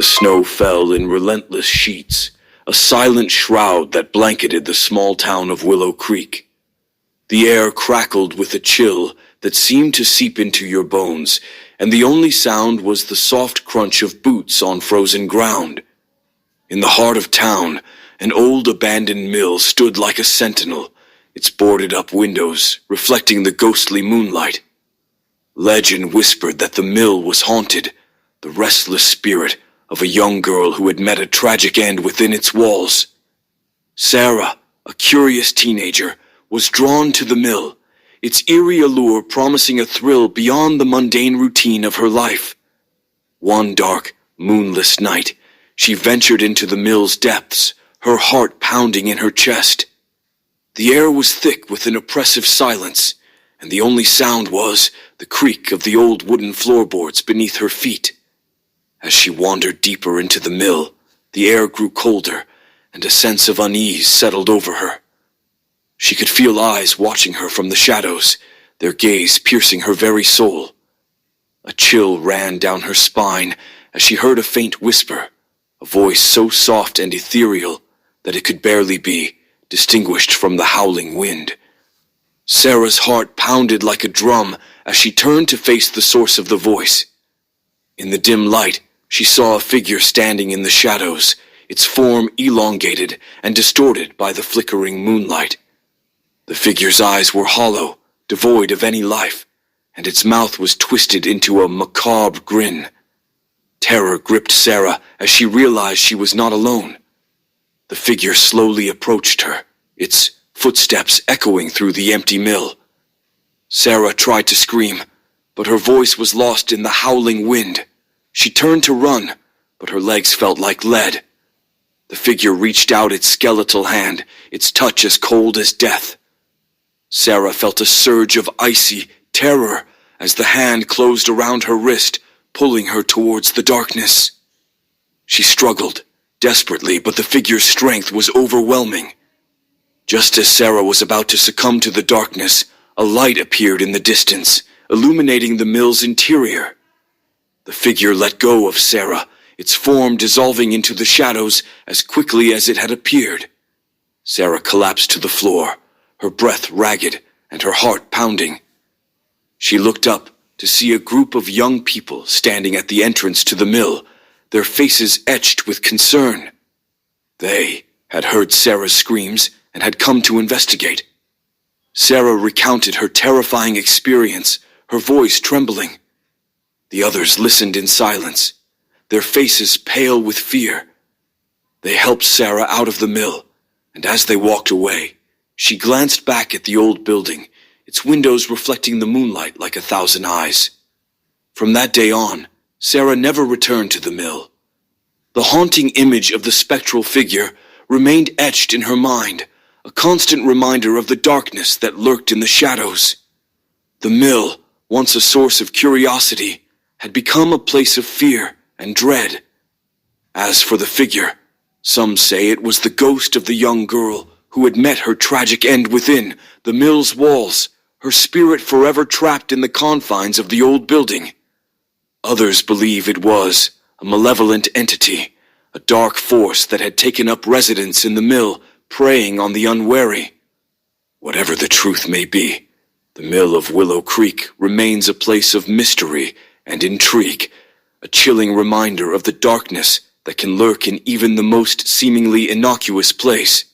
The snow fell in relentless sheets, a silent shroud that blanketed the small town of Willow Creek. The air crackled with a chill that seemed to seep into your bones, and the only sound was the soft crunch of boots on frozen ground. In the heart of town, an old abandoned mill stood like a sentinel, its boarded-up windows reflecting the ghostly moonlight. Legend whispered that the mill was haunted, the restless spirit of a young girl who had met a tragic end within its walls. Sarah, a curious teenager, was drawn to the mill, its eerie allure promising a thrill beyond the mundane routine of her life. One dark, moonless night, she ventured into the mill's depths, her heart pounding in her chest. The air was thick with an oppressive silence, and the only sound was the creak of the old wooden floorboards beneath her feet. As she wandered deeper into the mill, the air grew colder, and a sense of unease settled over her. She could feel eyes watching her from the shadows, their gaze piercing her very soul. A chill ran down her spine as she heard a faint whisper, a voice so soft and ethereal that it could barely be distinguished from the howling wind. Sarah's heart pounded like a drum as she turned to face the source of the voice. In the dim light, she saw a figure standing in the shadows, its form elongated and distorted by the flickering moonlight. The figure's eyes were hollow, devoid of any life, and its mouth was twisted into a macabre grin. Terror gripped Sarah as she realized she was not alone. The figure slowly approached her, its footsteps echoing through the empty mill. Sarah tried to scream, but her voice was lost in the howling wind. She turned to run, but her legs felt like lead. The figure reached out its skeletal hand, its touch as cold as death. Sarah felt a surge of icy terror as the hand closed around her wrist, pulling her towards the darkness. She struggled, desperately, but the figure's strength was overwhelming. Just as Sarah was about to succumb to the darkness, a light appeared in the distance, illuminating the mill's interior. The figure let go of Sarah, its form dissolving into the shadows as quickly as it had appeared. Sarah collapsed to the floor, her breath ragged and her heart pounding. She looked up to see a group of young people standing at the entrance to the mill, their faces etched with concern. They had heard Sarah's screams and had come to investigate. Sarah recounted her terrifying experience, her voice trembling. The others listened in silence, their faces pale with fear. They helped Sarah out of the mill, and as they walked away, she glanced back at the old building, its windows reflecting the moonlight like 1,000 eyes. From that day on, Sarah never returned to the mill. The haunting image of the spectral figure remained etched in her mind, a constant reminder of the darkness that lurked in the shadows. The mill, once a source of curiosity, had become a place of fear and dread. As for the figure, some say it was the ghost of the young girl who had met her tragic end within the mill's walls, her spirit forever trapped in the confines of the old building. Others believe it was a malevolent entity, a dark force that had taken up residence in the mill, preying on the unwary. Whatever the truth may be, the mill of Willow Creek remains a place of mystery and intrigue, a chilling reminder of the darkness that can lurk in even the most seemingly innocuous place.